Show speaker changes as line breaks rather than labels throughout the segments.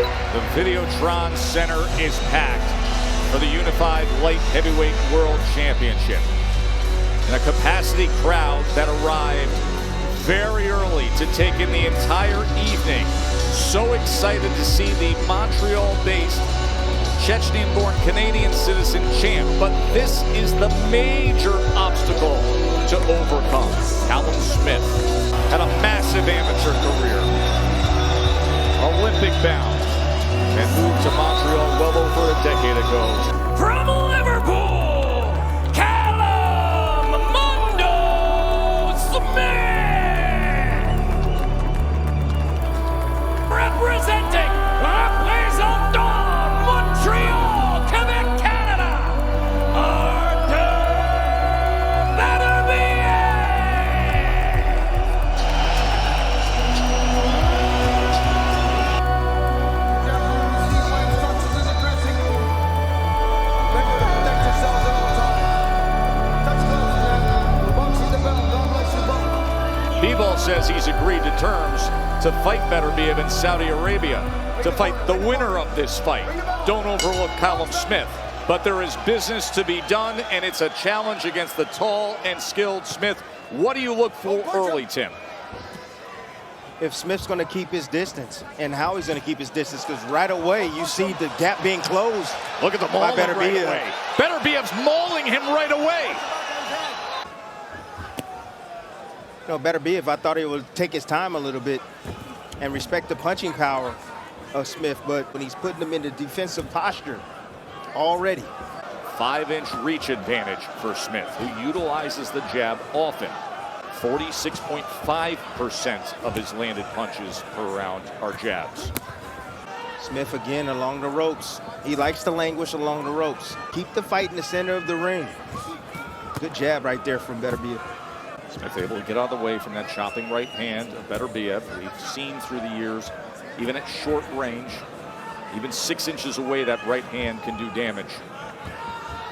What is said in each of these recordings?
The Videotron Centre is packed for the Unified Light Heavyweight World Championship. And a capacity crowd that arrived very early to take in the entire evening. So excited to see the Montreal-based Chechnyan-born Canadian citizen champ, but this is the major obstacle to overcome. Callum Smith had a massive amateur career, Olympic bound, and moved to Montreal well over a decade ago.
From Liverpool, Callum Smith, representing Montreal, Quebec, Canada, Artur Beterbiev.
Bivol says he's agreed to terms to fight Beterbiev in Saudi Arabia, to fight the winner of this fight. Don't overlook Callum Smith, but there is business to be done, and it's a challenge against the tall and skilled Smith. What do you look for early, Tim?
If Smith's going to keep his distance, and how he's going to keep his distance, because right away you see the gap being closed.
Look at the mauling right away. Beterbiev's mauling him right away.
You know, Beterbiev, I thought he would take his time a little bit and respect the punching power of Smith, but when he's putting him in the defensive posture already.
5-inch reach advantage for Smith, who utilizes the jab often. 46.5% of his landed punches per round are jabs.
Smith again along the ropes. He likes to languish along the ropes. Keep the fight in the center of the ring. Good jab right there from Beterbiev.
Smith able to get out of the way from that chopping right hand of Beterbiev. We've seen through the years, even at short range, even 6 inches away, that right hand can do damage.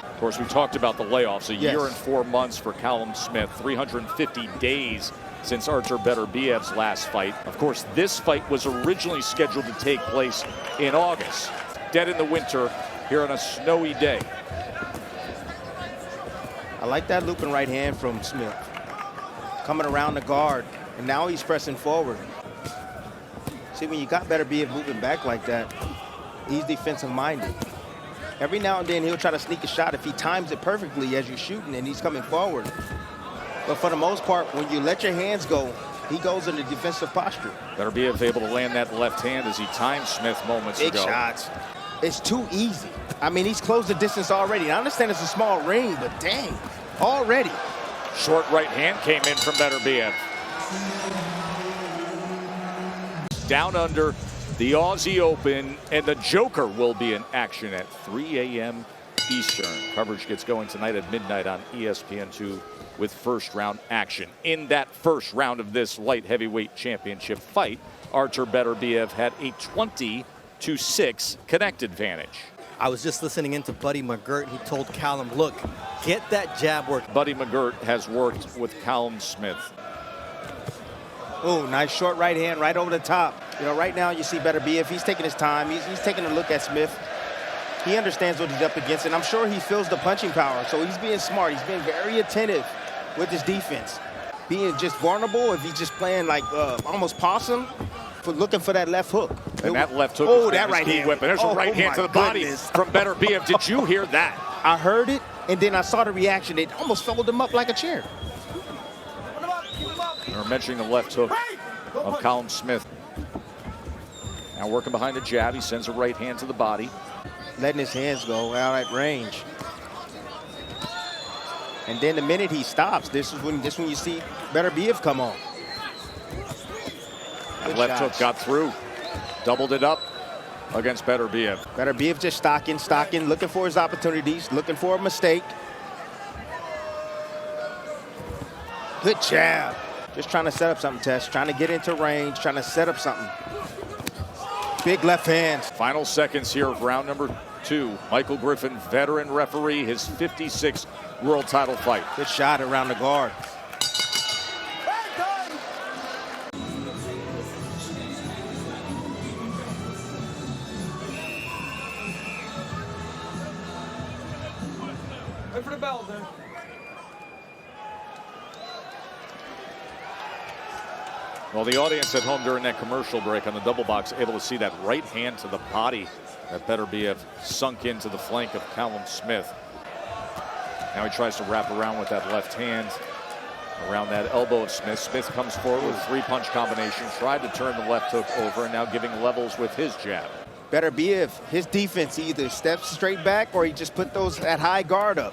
Of course, we talked about the layoffs. A year and 4 months for Callum Smith, 350 days since Artur Beterbiev's last fight. Of course, this fight was originally scheduled to take place in August. Dead in the winter here on a snowy day.
I like that looping right hand from Smith. Coming around the guard, and now he's pressing forward. See, when you got Beterbiev moving back like that, he's defensive minded. Every now and then he'll try to sneak a shot if he times it perfectly as you're shooting and he's coming forward. But for the most part, when you let your hands go, he goes in the defensive posture.
Beterbiev able to land that left hand as he timed Smith moments ago.
Big shots. It's too easy. I mean, he's closed the distance already. I understand it's a small ring, but dang, already.
Short right hand came in from Beterbiev. Down under, the Aussie Open, and the Joker will be in action at 3 a.m. Eastern. Coverage gets going tonight at midnight on ESPN2 with first round action. In that first round of this light heavyweight championship fight, Artur Beterbiev had a 20-6 connect advantage.
I was just listening into Buddy McGirt. He told Callum, look, get that jab work.
Buddy McGirt has worked with Callum Smith.
Oh, nice short right hand right over the top. You know, right now you see Beterbiev, he's taking his time. He's taking a look at Smith. He understands what he's up against, and I'm sure he feels the punching power. So he's being smart. He's being very attentive with his defense. Being just vulnerable, if he's just playing like almost possum, for looking for that left hook.
And that left hook.
Oh, that right hand.
Whipping. There's a right hand to the body from Beterbiev. Did you hear that?
I heard it, and then I saw the reaction. It almost folded him up like a chair.
We're mentioning the left hook of Callum Smith. Now working behind the jab, he sends a right hand to the body.
Letting his hands go out at range. And then the minute he stops, this is when you see Beterbiev come on.
That left hook got through. Doubled it up against Beterbiev.
Beterbiev just stocking, looking for his opportunities, looking for a mistake. Good jab. Just trying to set up something, Tess. Trying to get into range, trying to set up something. Big left hand.
Final seconds here of round number 2. Michael Griffin, veteran referee, his 56th world title fight.
Good shot around the guard.
Wait for the bell, then.
Well, the audience at home during that commercial break on the double box able to see that right hand to the body that Beterbiev sunk into the flank of Callum Smith. Now he tries to wrap around with that left hand around that elbow of Smith. Smith comes forward with a three-punch combination, tried to turn the left hook over, and now giving levels with his jab.
Beterbiev, his defense, he either steps straight back or he just put that high guard up.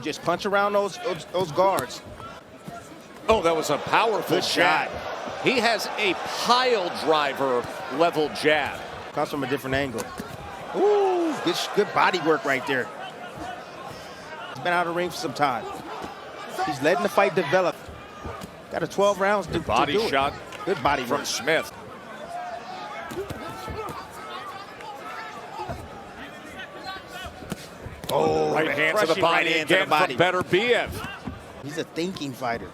Just punch around those guards.
Oh, that was a powerful jab. He has a pile driver level jab.
Comes from a different angle. Ooh, good body work right there. He's been out of the ring for some time. He's letting the fight develop. Got a 12 rounds to do it.
Body shot.
Good body
from
work.
Smith.
Oh,
right hand to the body again from Beterbiev.
He's a thinking fighter.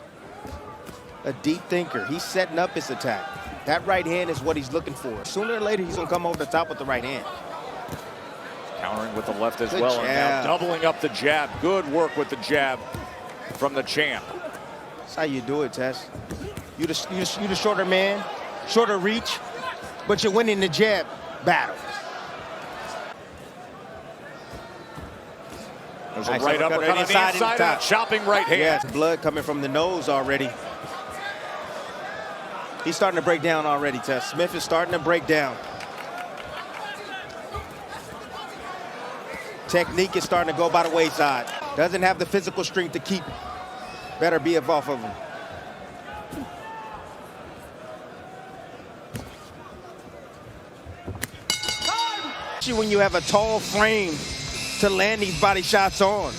A deep thinker. He's setting up his attack. That right hand is what he's looking for. Sooner or later, he's going to come over the top with the right hand.
Countering with the left as
Good
well.
jab.
And now doubling up the jab. Good work with the jab from the champ.
That's how you do it, Tess. You the shorter man, shorter reach, but you're winning the jab battle.
There's a right uppercut on the inside and a chopping right hand.
Yeah, blood coming from the nose already. He's starting to break down already, Tess. Smith is starting to break down. Technique is starting to go by the wayside. Doesn't have the physical strength to keep Beterbiev off of him. When you have a tall frame to land these body shots on.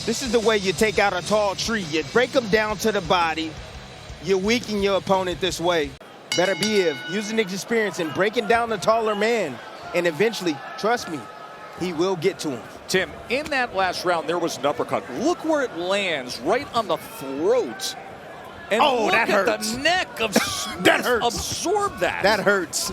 This is the way you take out a tall tree. You break them down to the body. You weaken your opponent this way. Beterbiev using his experience and breaking down the taller man. And eventually, trust me, he will get to him.
Tim, in that last round, there was an uppercut. Look where it lands, right on the throat. And
oh,
look
that
at
hurts.
The neck of Smith.
That hurts.
Absorb that.
That hurts.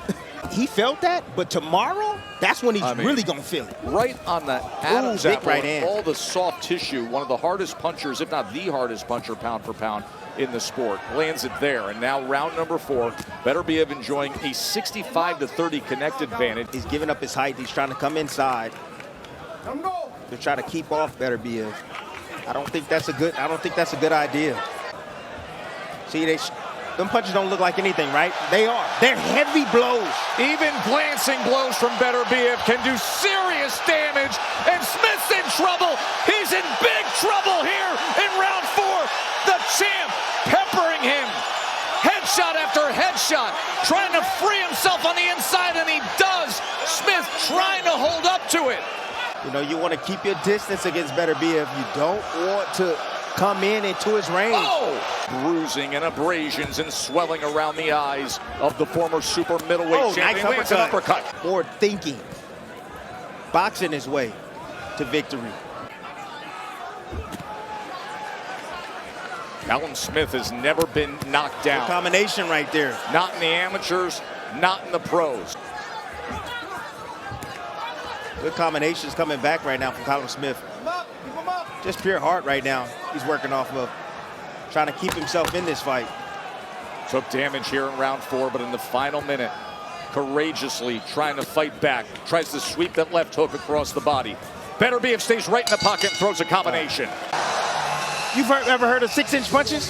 He felt that, but tomorrow, that's when he's really going to feel it.
Right on the Adam's
big
apple,
right hand.
all the soft tissue. One of the hardest punchers, if not the hardest puncher, pound for pound in the sport. Lands it there. And now round number 4, Beterbiev enjoying a 65-30 connect advantage.
He's giving up his height. He's trying to come inside to try to keep off Beterbiev. I don't think that's a good idea. See, them punches don't look like anything, right? They are. They're heavy blows.
Even glancing blows from Beterbiev can do serious damage, and Smith's in trouble. He's in big trouble here in round 4. The champ peppering him. Headshot after headshot, trying to free himself on the inside, and he does. Smith trying to hold up to it.
You know, you want to keep your distance against Beterbiev. You don't want to come into his range.
Oh! Bruising and abrasions and swelling around the eyes of the former super middleweight champion.
Nice uppercut. More thinking. Boxing his way to victory.
Callum Smith has never been knocked down.
The combination right there.
Not in the amateurs, not in the pros.
Good combinations coming back right now from Callum Smith. Just pure heart right now he's working off of. Trying to keep himself in this fight.
Took damage here in round 4, but in the final minute, courageously trying to fight back. Tries to sweep that left hook across the body. Beterbiev stays right in the pocket and throws a combination.
You've ever heard of 6-inch punches?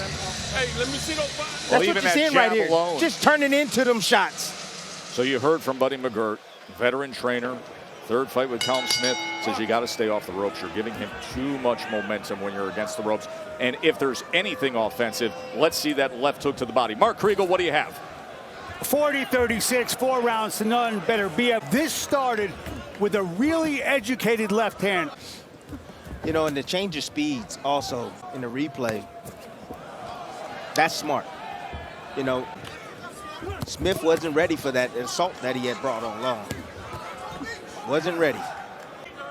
Hey, let me see those five.
That's what you're seeing right here.
Alone.
Just turning into them shots.
So you heard from Buddy McGirt, veteran trainer. Third fight with Callum Smith, says you got to stay off the ropes. You're giving him too much momentum when you're against the ropes. And if there's anything offensive, let's see that left hook to the body. Mark Kriegel, what do you have?
40-36, 4 rounds to none. Beterbiev. This started with a really educated left hand.
You know, and the change of speeds also in the replay. That's smart. You know, Smith wasn't ready for that assault that he had brought on long. Wasn't ready.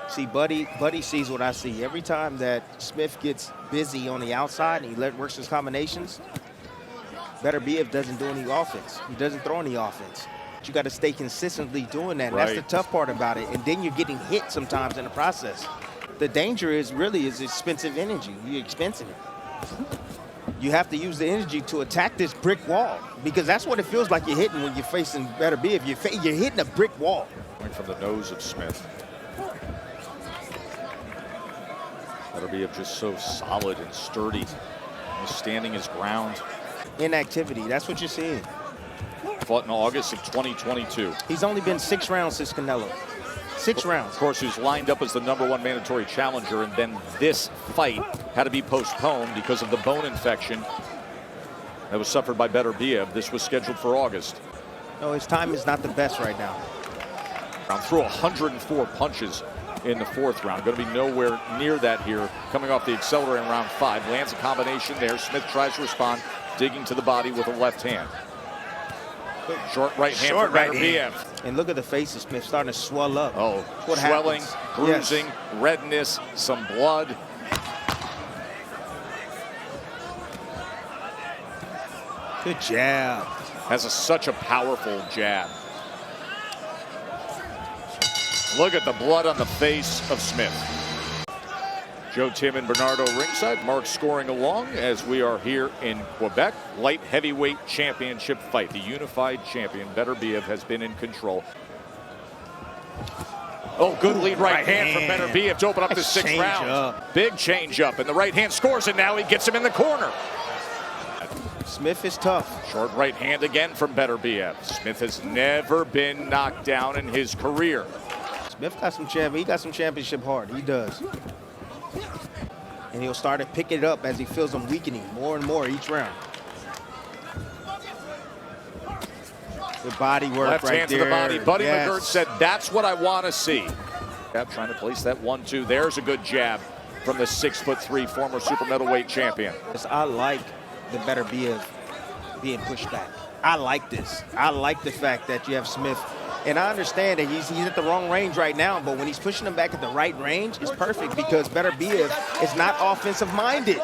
See, Buddy sees what I see. Every time that Smith gets busy on the outside and he works his combinations, Beterbiev doesn't do any offense. He doesn't throw any offense. But you got to stay consistently doing that.
Right.
That's the tough part about it. And then you're getting hit sometimes in the process. The danger is really expensive energy. You're expensing it. You have to use the energy to attack this brick wall, because that's what it feels like you're hitting when you're facing Beterbiev. You're hitting a brick wall.
Coming from the nose of Smith. Beterbiev just so solid and sturdy, standing his ground.
Inactivity, that's what you're seeing.
Fought in August of 2022.
He's only been 6 rounds since Canelo. 6 rounds.
Of course, who's lined up as the #1 mandatory challenger, and then this fight had to be postponed because of the bone infection that was suffered by Beterbiev. This was scheduled for August.
No, his time is not the best right now.
Threw 104 punches in the 4th round. Going to be nowhere near that here. Coming off the accelerator in round 5. Lands a combination there. Smith tries to respond, digging to the body with a left hand. Short right hand for Beterbiev.
And look at the face of Smith starting to swell up.
Oh,
what
swelling,
happens.
bruising,
Yes.
redness, some blood.
Good jab.
Has such a powerful jab. Look at the blood on the face of Smith. Joe, Tim, and Bernardo ringside. Mark scoring along as we are here in Quebec. Light heavyweight championship fight. The unified champion, Beterbiev, has been in control. Oh, good lead right hand from Beterbiev to open up the 6th round. Big change up, and the right hand scores, and now he gets him in the corner.
Smith is tough.
Short right hand again from Beterbiev. Smith has never been knocked down in his career.
Smith got some he got some championship heart. He does. And he'll start to pick it up as he feels him weakening more and more each round. Good body work
Left
right
hand
there.
to the body. Buddy
Yes.
McGirt said, that's what I want to see. Trying to place that 1-2. There's a good jab from the 6'3" former super middleweight champion.
I like the Beterbiev being pushed back. I like this. I like the fact that you have Smith. And I understand that he's at the wrong range right now, but when he's pushing him back at the right range, it's perfect because Beterbiev is not offensive-minded.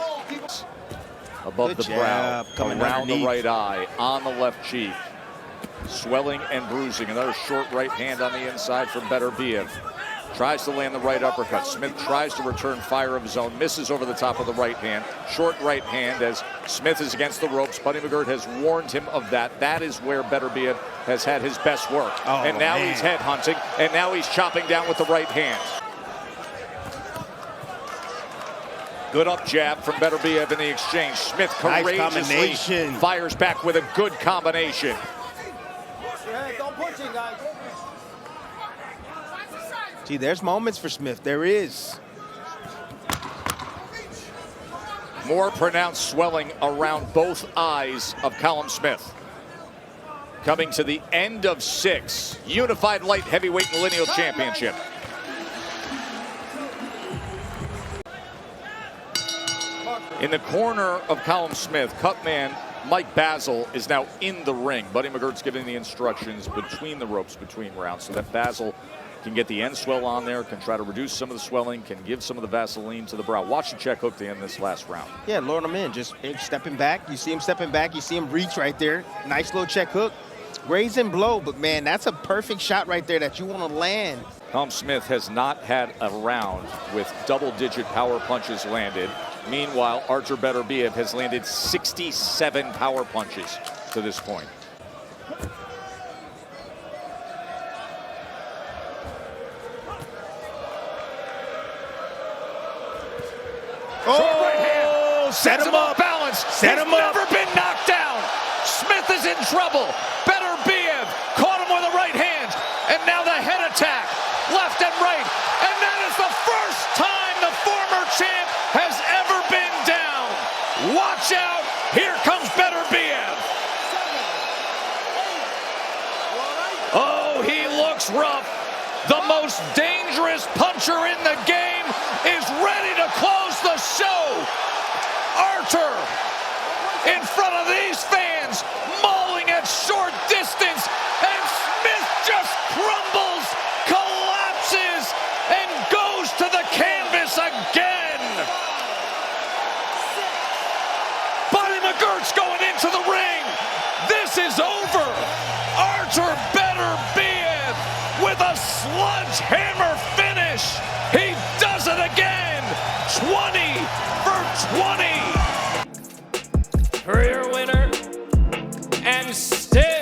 Above
Good
the brow,
jab, coming
around
underneath.
the right eye, on the left cheek. Swelling and bruising. Another short right hand on the inside from Beterbiev. Tries to land the right uppercut. Smith tries to return fire of his own. Misses over the top of the right hand. Short right hand as Smith is against the ropes. Buddy McGirt has warned him of that. That is where Beterbiev has had his best work.
Oh,
and now
man.
he's head hunting. And now he's chopping down with the right hand. Good up jab from Beterbiev in the exchange. Smith
Nice
courageously
combination.
fires back with a good combination.
See, there's moments for Smith. There is.
More pronounced swelling around both eyes of Callum Smith. Coming to the end of 6. Unified light heavyweight and lineal championship. In the corner of Callum Smith, cutman Mike Basil is now in the ring. Buddy McGirt's giving the instructions between the ropes, between rounds, so that Basil can get the end swell on there, can try to reduce some of the swelling, can give some of the Vaseline to the brow. Watch the check hook to end this last round.
Yeah, luring him in. Just stepping back. You see him stepping back. You see him reach right there. Nice little check hook. Raise and blow, but man, that's a perfect shot right there that you want to land.
Callum Smith has not had a round with double-digit power punches landed. Meanwhile, Artur Beterbiev has landed 67 power punches to this point.
Oh,
Right hand.
set him up.
Balance.
Set him up.
Never been knocked down. Smith is in trouble. Beterbiev caught him with a right hand. And now the head attack. Left and right. And that is the first time the former champ has ever been down. Watch out. Here comes Beterbiev. Oh, he looks rough. The most dangerous puncher in the game is ready to close the show. Artur in front of these fans, mauling at short distance, and Smith just crumbles, collapses, and goes to the canvas again. Buddy McGirt's going into the ring. This is over. Artur Beterbiev with a sledgehammer finish. He does it again.
stay.